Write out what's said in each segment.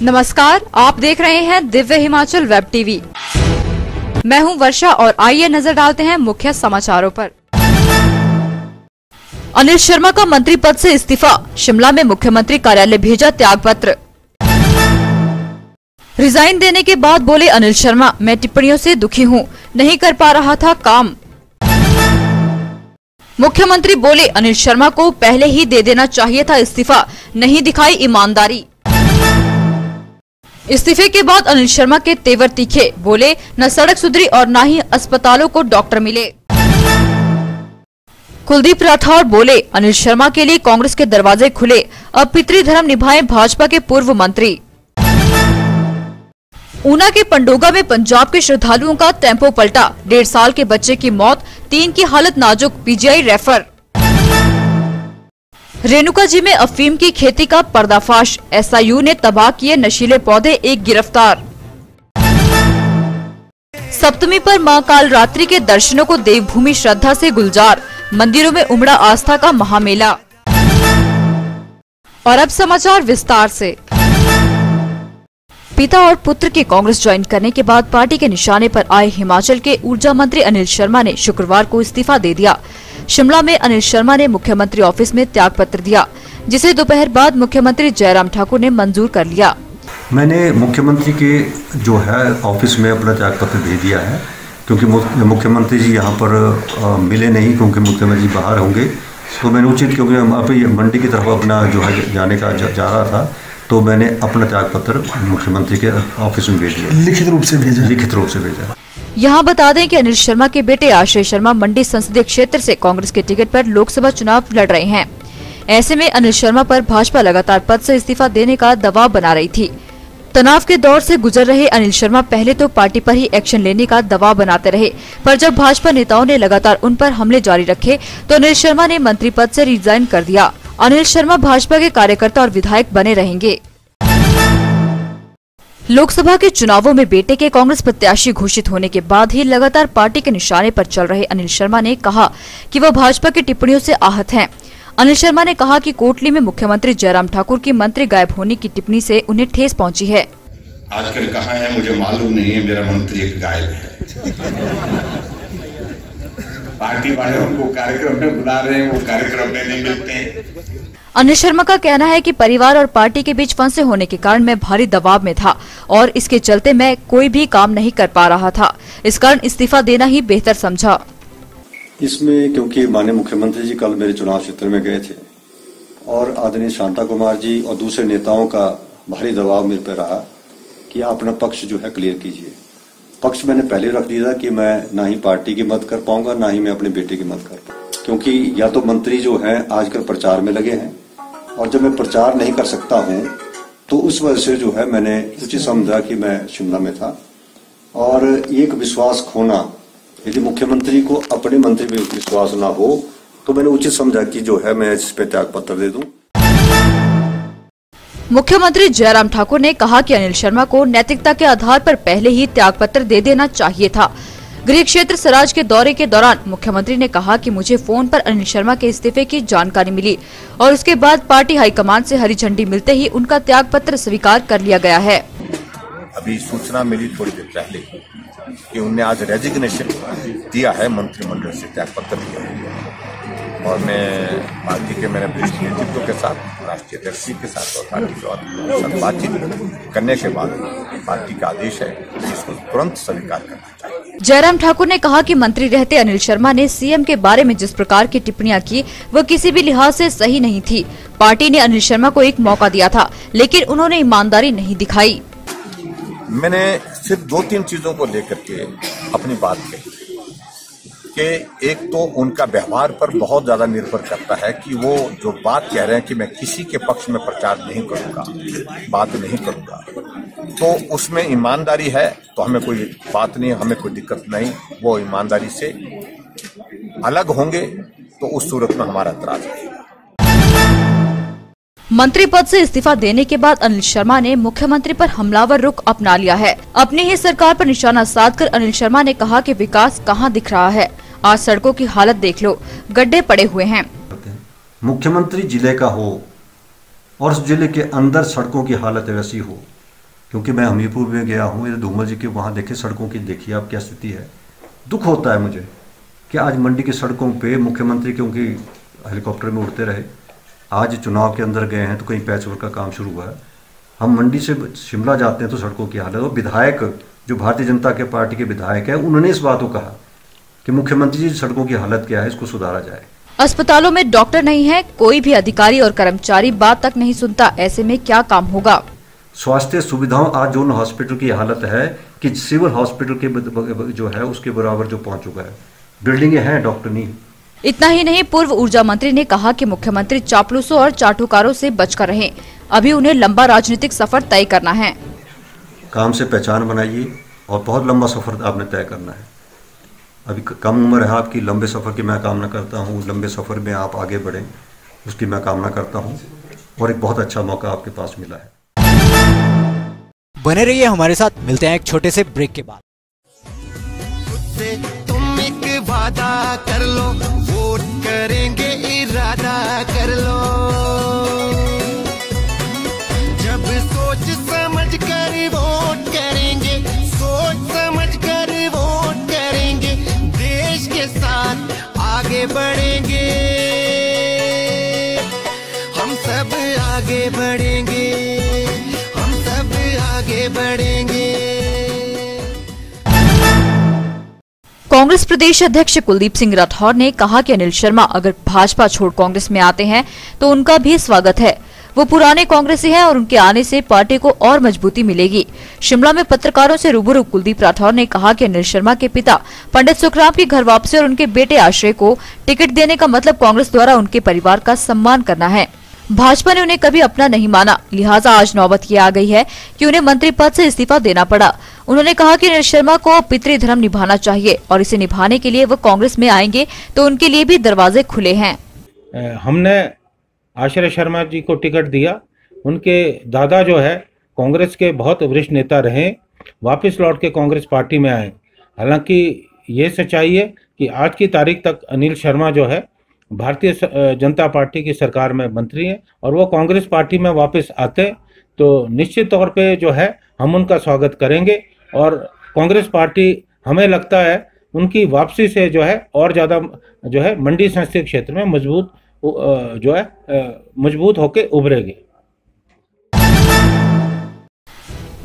नमस्कार, आप देख रहे हैं दिव्य हिमाचल वेब टीवी। मैं हूं वर्षा और आइए नजर डालते हैं मुख्य समाचारों पर। अनिल शर्मा का मंत्री पद से इस्तीफा, शिमला में मुख्यमंत्री कार्यालय भेजा त्यागपत्र। रिजाइन देने के बाद बोले अनिल शर्मा, मैं टिप्पणियों से दुखी हूं, नहीं कर पा रहा था काम। मुख्यमंत्री बोले अनिल शर्मा को पहले ही दे देना चाहिए था इस्तीफा, नहीं दिखाई ईमानदारी। इस्तीफे के बाद अनिल शर्मा के तेवर तीखे, बोले न सड़क सुधरी और न ही अस्पतालों को डॉक्टर मिले। कुलदीप राठौर बोले अनिल शर्मा के लिए कांग्रेस के दरवाजे खुले, अब पितृधर्म निभाएं भाजपा के पूर्व मंत्री। ऊना के पंडोगा में पंजाब के श्रद्धालुओं का टेम्पो पलटा, 1.5 साल के बच्चे की मौत, 3 की हालत नाजुक, पीजीआई रेफर। रेणुका जी में अफीम की खेती का पर्दाफाश, एसआईयू ने तबाह किए नशीले पौधे, 1 गिरफ्तार। सप्तमी पर मां कालरात्रि के दर्शनों को देवभूमि श्रद्धा से गुलजार, मंदिरों में उमड़ा आस्था का महामेला। और अब समाचार विस्तार से। पिता और पुत्र के कांग्रेस ज्वाइन करने के बाद पार्टी के निशाने पर आए हिमाचल के ऊर्जा मंत्री अनिल शर्मा ने शुक्रवार को इस्तीफा दे दिया। शिमला में अनिल शर्मा ने मुख्यमंत्री ऑफिस में त्यागपत्र दिया, जिसे दोपहर बाद मुख्यमंत्री जयराम ठाकुर ने मंजूर कर लिया। मैंने मुख्यमंत्री के जो है ऑफिस में अपना त्यागपत्र भेज दिया है, क्योंकि मुख्यमंत्री जी यहाँ पर मिले नहीं, क्योंकि मुख्यमंत्री बाहर होंगे। तो मैंने उचित, क्योंकि हम अभी मंडी की तरफ अपना जो है जाने का जा रहा था, तो मैंने अपना त्यागपत्र मुख्यमंत्री के ऑफिस में भेज दिया। लिखित रूप से भेजा। यहाँ बता दें कि अनिल शर्मा के बेटे आश्रय शर्मा मंडी संसदीय क्षेत्र से कांग्रेस के टिकट पर लोकसभा चुनाव लड़ रहे हैं। ऐसे में अनिल शर्मा पर भाजपा लगातार पद से इस्तीफा देने का दबाव बना रही थी। तनाव के दौर से गुजर रहे अनिल शर्मा पहले तो पार्टी पर ही एक्शन लेने का दबाव बनाते रहे, पर जब भाजपा नेताओं ने लगातार उन पर हमले जारी रखे तो अनिल शर्मा ने मंत्री पद से रिजाइन कर दिया। अनिल शर्मा भाजपा के कार्यकर्ता और विधायक बने रहेंगे। लोकसभा के चुनावों में बेटे के कांग्रेस प्रत्याशी घोषित होने के बाद ही लगातार पार्टी के निशाने पर चल रहे अनिल शर्मा ने कहा कि वह भाजपा की टिप्पणियों से आहत हैं। अनिल शर्मा ने कहा कि कोटली में मुख्यमंत्री जयराम ठाकुर की मंत्री गायब होने की टिप्पणी से उन्हें ठेस पहुंची है। आजकल कहाँ है मुझे मालूम नहीं है, मेरा मंत्री एक गायब है। पार्टी वाले उनको कार्यक्रम में बुला रहे हैं, वो कार्यक्रम में नहीं मिलते हैं। अनिल शर्मा का कहना है कि परिवार और पार्टी के बीच फंसे होने के कारण मैं भारी दबाव में था और इसके चलते मैं कोई भी काम नहीं कर पा रहा था, इस कारण इस्तीफा देना ही बेहतर समझा। इसमें क्योंकि माननीय मुख्यमंत्री जी कल मेरे चुनाव क्षेत्र में गए थे और आदरणीय शांता कुमार जी और दूसरे नेताओं का भारी दबाव मेरे पर रहा कि आप अपना पक्ष जो है क्लियर कीजिए। पक्ष मैंने पहले रख दिया कि मैं ना ही पार्टी की मदद कर पाऊंगा, ना ही मैं अपने बेटे की मदद कर पाऊंगा, क्योंकि या तो मंत्री जो है आजकल प्रचार में लगे हैं और जब मैं प्रचार नहीं कर सकता हूं तो उस वजह से जो है मैंने उचित समझा कि मैं शिमला में था। और एक विश्वास खोना, यदि मुख्यमंत्री को अपने मंत्री पे विश्वास ना हो तो मैंने उचित समझा कि जो है मैं इस पे त्यागपत्र दे दूं। मुख्यमंत्री जयराम ठाकुर ने कहा कि अनिल शर्मा को नैतिकता के आधार पर पहले ही त्यागपत्र दे देना चाहिए था। गृह क्षेत्र सराज के दौरे के दौरान मुख्यमंत्री ने कहा कि मुझे फोन पर अनिल शर्मा के इस्तीफे की जानकारी मिली और उसके बाद पार्टी हाईकमान से हरी झंडी मिलते ही उनका त्यागपत्र स्वीकार कर लिया गया है। अभी सूचना मिली थोड़ी देर पहले कि उन्हें आज रेजिग्नेशन दिया है, मंत्रिमंडल से त्यागपत्र दिया है। और मैं पार्टी के मैंने वरिष्ठ नेतृत्व के साथ, राष्ट्रीय अध्यक्ष के साथ और पार्टी के साथ बातचीत करने के बाद पार्टी का आदेश है कि इसको तुरंत स्वीकार करना चाहिए। जयराम ठाकुर ने कहा कि मंत्री रहते अनिल शर्मा ने सीएम के बारे में जिस प्रकार की टिप्पणियां की वह किसी भी लिहाज से सही नहीं थी। पार्टी ने अनिल शर्मा को एक मौका दिया था, लेकिन उन्होंने ईमानदारी नहीं दिखाई। मैंने सिर्फ 2-3 चीजों को लेकर के अपनी बात कही कि एक तो उनका व्यवहार पर बहुत ज्यादा निर्भर करता है कि वो जो बात कह रहे हैं कि मैं किसी के पक्ष में प्रचार नहीं करूंगा, बात नहीं करूंगा, तो उसमें ईमानदारी है तो हमें कोई बात नहीं, हमें कोई दिक्कत नहीं। वो ईमानदारी से अलग होंगे तो उस सूरत में हमारा एतराज है। मंत्री पद से इस्तीफा देने के बाद अनिल शर्मा ने मुख्यमंत्री पर हमलावर रुख अपना लिया है। अपनी ही सरकार पर निशाना साधकर अनिल शर्मा ने कहा कि विकास कहां दिख रहा है, आज सड़कों की हालत देख लो, गड्ढे पड़े हुए हैं। मुख्यमंत्री जिले का हो और उस जिले के अंदर सड़कों की हालत वैसी हो क्योंकि मैं हमीरपुर में गया हूँ, ये धूमल जी के वहाँ देखे सड़कों की, देखिए आप क्या स्थिति है। दुख होता है मुझे कि आज मंडी की सड़कों पे मुख्यमंत्री क्योंकि हेलीकॉप्टर में उड़ते रहे, आज चुनाव के अंदर गए हैं तो कहीं पैचवर्क का काम शुरू हुआ है। हम मंडी से शिमला जाते हैं तो सड़कों की हालत, और विधायक जो भारतीय जनता के पार्टी के विधायक है उन्होंने इस बात को कहा कि मुख्यमंत्री जी सड़कों की हालत क्या है, इसको सुधारा जाए। अस्पतालों में डॉक्टर नहीं है, कोई भी अधिकारी और कर्मचारी बात तक नहीं सुनता, ऐसे में क्या काम होगा। स्वास्थ्य सुविधाओं आज जोन हॉस्पिटल की हालत है कि सिविल हॉस्पिटल के जो है उसके बराबर जो पहुंच चुका है, बिल्डिंगें हैं, डॉक्टर नहीं। इतना ही नहीं, पूर्व ऊर्जा मंत्री ने कहा कि मुख्यमंत्री चापलूसों और चाटुकारों से बचकर रहें, अभी उन्हें लंबा राजनीतिक सफर तय करना है। काम से पहचान बनाइए और बहुत लंबा सफर आपने तय करना है। अभी कम उम्र है आपकी, लंबे सफर की मैं कामना करता हूँ, लंबे सफर में आप आगे बढ़ें उसकी मैं कामना करता हूँ, और एक बहुत अच्छा मौका आपके पास मिला है। बने रहिए हमारे साथ, मिलते हैं एक छोटे से ब्रेक के बाद। तुम एक वादा कर लो, वोट करेंगे इरादा कर लो। जब सोच समझ कर वोट करेंगे, सोच समझ कर वोट करेंगे, देश के साथ आगे बढ़ेंगे, हम सब आगे बढ़ेंगे, हम सब आगे बढ़ेंगे। कांग्रेस प्रदेश अध्यक्ष कुलदीप सिंह राठौर ने कहा कि अनिल शर्मा अगर भाजपा छोड़ कांग्रेस में आते हैं तो उनका भी स्वागत है। वो पुराने कांग्रेसी हैं और उनके आने से पार्टी को और मजबूती मिलेगी। शिमला में पत्रकारों से रूबरू कुलदीप राठौर ने कहा कि अनिल शर्मा के पिता पंडित सुखराम की घर वापसी और उनके बेटे आश्रय को टिकट देने का मतलब कांग्रेस द्वारा उनके परिवार का सम्मान करना है। भाजपा ने उन्हें कभी अपना नहीं माना, लिहाजा आज नौबत ये आ गई है कि उन्हें मंत्री पद से इस्तीफा देना पड़ा। उन्होंने कहा कि अनिल शर्मा को पितृधर्म निभाना चाहिए और इसे निभाने के लिए वो कांग्रेस में आएंगे तो उनके लिए भी दरवाजे खुले हैं। हमने आश्रय शर्मा जी को टिकट दिया, उनके दादा जो है कांग्रेस के बहुत वरिष्ठ नेता रहे, वापस लौट के कांग्रेस पार्टी में आए। हालांकि ये सच्चाई है कि आज की तारीख तक अनिल शर्मा जो है भारतीय जनता पार्टी की सरकार में मंत्री हैं, और वो कांग्रेस पार्टी में वापस आते तो निश्चित तौर पे जो है हम उनका स्वागत करेंगे, और कांग्रेस पार्टी हमें लगता है उनकी वापसी से जो है और ज़्यादा जो है मंडी संसदीय क्षेत्र में मजबूत होके उभरेगी।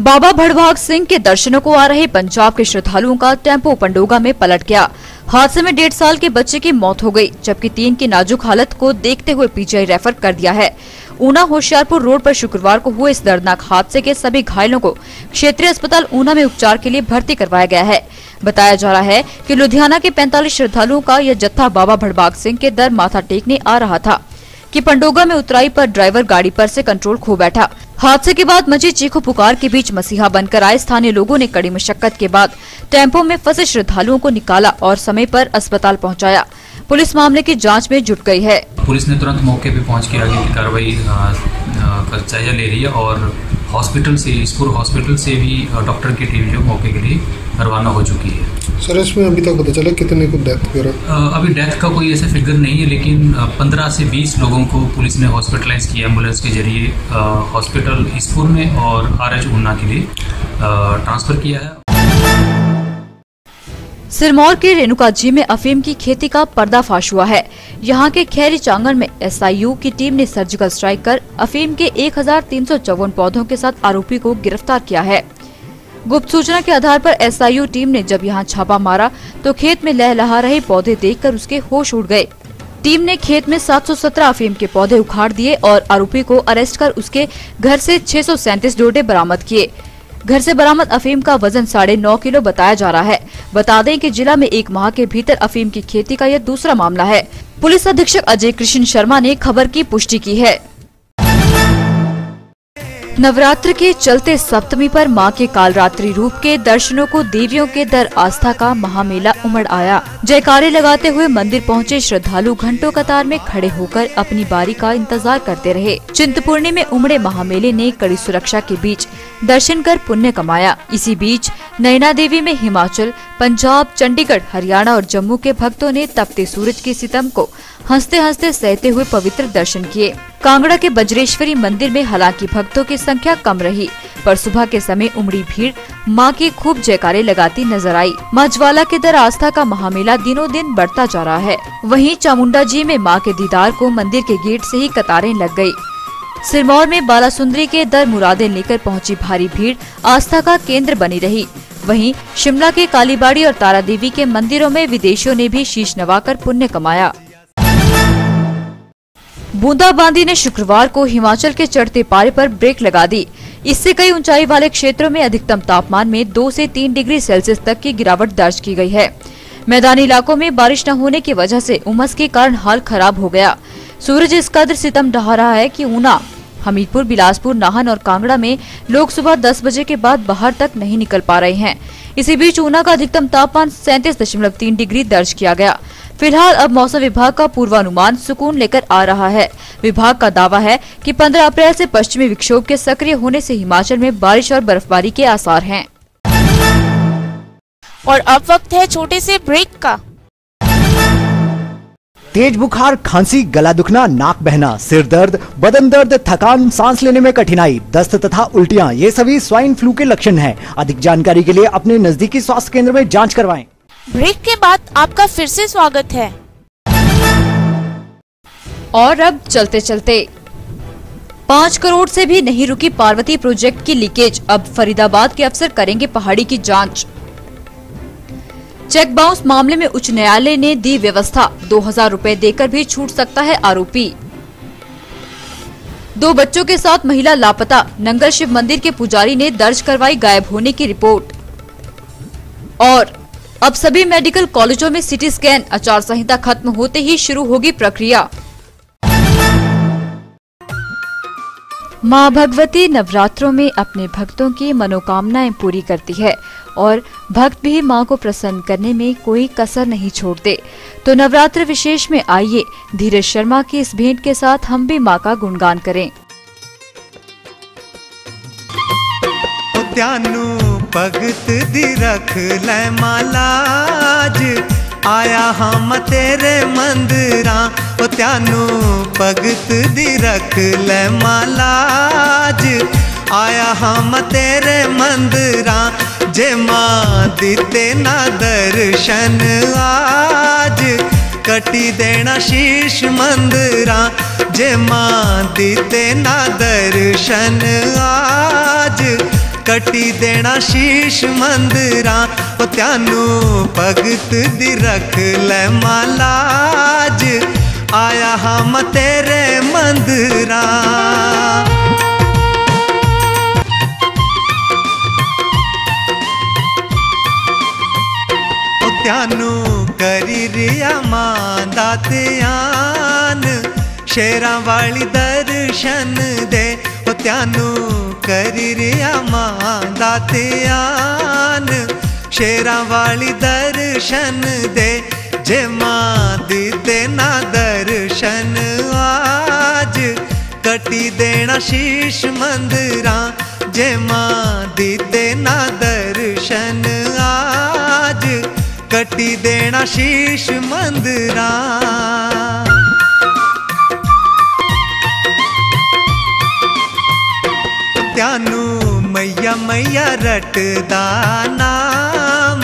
बाबा भड़भाग सिंह के दर्शनों को आ रहे पंजाब के श्रद्धालुओं का टेम्पो पंडोगा में पलट गया। हादसे में 1.5 साल के बच्चे की मौत हो गई, जबकि 3 की नाजुक हालत को देखते हुए पीजीआई रेफर कर दिया है। ऊना होशियारपुर रोड पर शुक्रवार को हुए इस दर्दनाक हादसे के सभी घायलों को क्षेत्रीय अस्पताल ऊना में उपचार के लिए भर्ती करवाया गया है। बताया जा रहा है कि लुधियाना के 45 श्रद्धालुओं का यह जत्था बाबा भड़भाग सिंह के दर माथा टेकने आ रहा था कि पंडोगा में उतराई पर ड्राइवर गाड़ी पर से कंट्रोल खो बैठा। हादसे के बाद मची चीखों पुकार के बीच मसीहा बनकर आए स्थानीय लोगों ने कड़ी मशक्कत के बाद टेम्पो में फंसे श्रद्धालुओं को निकाला और समय पर अस्पताल पहुंचाया। पुलिस मामले की जांच में जुट गई है। पुलिस ने तुरंत मौके पर पहुंच के आगे की कार्रवाई का जायजा ले रही है, और हॉस्पिटल से, इस्पुर हॉस्पिटल से भी डॉक्टर की टीम जो मौके के लिए रवाना हो चुकी है। सर, इसमें अभी तक पता चला कितने को डेथ वगैरह? अभी डेथ का कोई ऐसा फिगर नहीं है, लेकिन 15 से 20 लोगों को पुलिस ने हॉस्पिटलाइज किया एम्बुलेंस के जरिए हॉस्पिटल इस्पुर में और RH ऊना के लिए ट्रांसफर किया है। सिरमौर के रेणुका जी में अफीम की खेती का पर्दाफाश हुआ है। यहाँ के खैरी चांगन में SIU की टीम ने सर्जिकल स्ट्राइक कर अफीम के 1354 पौधों के साथ आरोपी को गिरफ्तार किया है। गुप्त सूचना के आधार पर SIU टीम ने जब यहाँ छापा मारा तो खेत में लहलहा रहे पौधे देखकर उसके होश उड़ गए। टीम ने खेत में 717 अफीम के पौधे उखाड़ दिए और आरोपी को अरेस्ट कर उसके घर से 637 डोडे बरामद किए। घर से बरामद अफीम का वजन 9.5 किलो बताया जा रहा है। बता दें कि जिला में 1 माह के भीतर अफीम की खेती का यह दूसरा मामला है। पुलिस अधीक्षक अजय कृष्ण शर्मा ने खबर की पुष्टि की है। नवरात्र के चलते सप्तमी पर मां के कालरात्रि रूप के दर्शनों को देवियों के दर आस्था का महामेला उमड़ आया। जयकारे लगाते हुए मंदिर पहुंचे श्रद्धालु घंटों कतार में खड़े होकर अपनी बारी का इंतजार करते रहे। चिंतपूर्णी में उमड़े महामेले ने कड़ी सुरक्षा के बीच दर्शन कर पुण्य कमाया। इसी बीच नैना देवी में हिमाचल, पंजाब, चंडीगढ़, हरियाणा और जम्मू के भक्तों ने तपते सूरज के सितम को हंसते हंसते सहते हुए पवित्र दर्शन किए। कांगड़ा के बज्रेश्वरी मंदिर में हालांकि भक्तों की संख्या कम रही, पर सुबह के समय उमड़ी भीड़ मां की खूब जयकारे लगाती नजर आई। मां ज्वाला के दर आस्था का महामेला दिनों दिन बढ़ता जा रहा है। वहीं चामुंडा जी में मां के दीदार को मंदिर के गेट से ही कतारें लग गयी। सिरमौर में बालासुंदरी के दर मुरादें लेकर पहुंची भारी भीड़ आस्था का केंद्र बनी रही। वहीं शिमला के कालीबाड़ी और तारा देवी के मंदिरों में विदेशियों ने भी शीश नवाकर पुण्य कमाया। बूंदाबांदी ने शुक्रवार को हिमाचल के चढ़ते पारे पर ब्रेक लगा दी। इससे कई ऊंचाई वाले क्षेत्रों में अधिकतम तापमान में 2 से 3 डिग्री सेल्सियस तक की गिरावट दर्ज की गई है। मैदानी इलाकों में बारिश न होने की वजह से उमस के कारण हाल खराब हो गया। सूरज इस कदर सितम ढहा रहा है कि ऊना, हमीरपुर, बिलासपुर, नाहन और कांगड़ा में लोग सुबह 10 बजे के बाद बाहर तक नहीं निकल पा रहे हैं। इसी बीच ऊना का अधिकतम तापमान 37.3 डिग्री दर्ज किया गया। फिलहाल अब मौसम विभाग का पूर्वानुमान सुकून लेकर आ रहा है। विभाग का दावा है कि 15 अप्रैल से पश्चिमी विक्षोभ के सक्रिय होने से हिमाचल में बारिश और बर्फबारी के आसार हैं। और अब वक्त है छोटे से ब्रेक का। तेज बुखार, खांसी, गला दुखना, नाक बहना, सिर दर्द, बदन दर्द, थकान, सांस लेने में कठिनाई, दस्त तथा उल्टियां, ये सभी स्वाइन फ्लू के लक्षण हैं। अधिक जानकारी के लिए अपने नजदीकी स्वास्थ्य केंद्र में जांच करवाएं। ब्रेक के बाद आपका फिर से स्वागत है। और अब चलते चलते 5 करोड़ से भी नहीं रुकी पार्वती प्रोजेक्ट की लीकेज। अब फरीदाबाद के अफसर करेंगे पहाड़ी की जांच। चेक बाउंस मामले में उच्च न्यायालय ने दी व्यवस्था, 2000 रुपए देकर भी छूट सकता है आरोपी। 2 बच्चों के साथ महिला लापता, नंगल शिव मंदिर के पुजारी ने दर्ज करवाई गायब होने की रिपोर्ट। और अब सभी मेडिकल कॉलेजों में सिटी स्कैन, आचार संहिता खत्म होते ही शुरू होगी प्रक्रिया। मां भगवती नवरात्रों में अपने भक्तों की मनोकामनाएं पूरी करती है और भक्त भी मां को प्रसन्न करने में कोई कसर नहीं छोड़ते। तो नवरात्र विशेष में आइए धीरज शर्मा की इस भेंट के साथ हम भी मां का गुणगान करें। भगत दी रख ले मालाज, आया हम तेरे मंदिरा, ओ त्यानू भगत दी रख ले मालाज, आया हम तेरे मंदिरा, जे मां दीते ना दर्शन आज, कटी देना शीश मंदिरा, जे मां दीते ना दर्शन आज, कटी देना शीश मंदिरा, ओ त्यानू भगत दी रख ले मालाज, आया हम तेरे मंदिरा। ओ त्यानू करी रिया मां दातियान, शेरां वाली दर्शन दे, ओ त्यानू करी रिया मां दातियान, शेरां वाली दर्शन दे, जे मां दीते ना दर्शन आज, कटी देना शीश मंदिरा, जे मां दीते ना दर्शन आज, कटी देना शीश मंदिरा। त्यानू मैया मैया रटदा नाम,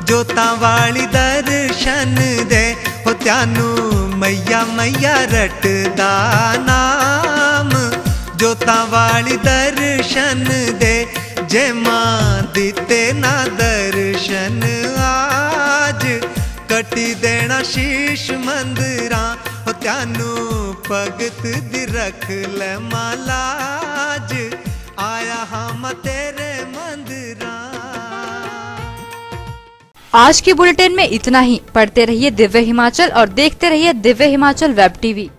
जोता वाली दर्शन दे, हो त्यानू मैया मैया रटदा नाम, जोता वाली दर्शन दे, जे मां दीते ना दर्शन आज, कटी देना शीश मंदिरा, हो त्यानू भगत दी रख ले मालाज, आया हम तेरे मंदिरा। आज के बुलेटिन में इतना ही। पढ़ते रहिए दिव्य हिमाचल और देखते रहिए दिव्य हिमाचल वेब टीवी।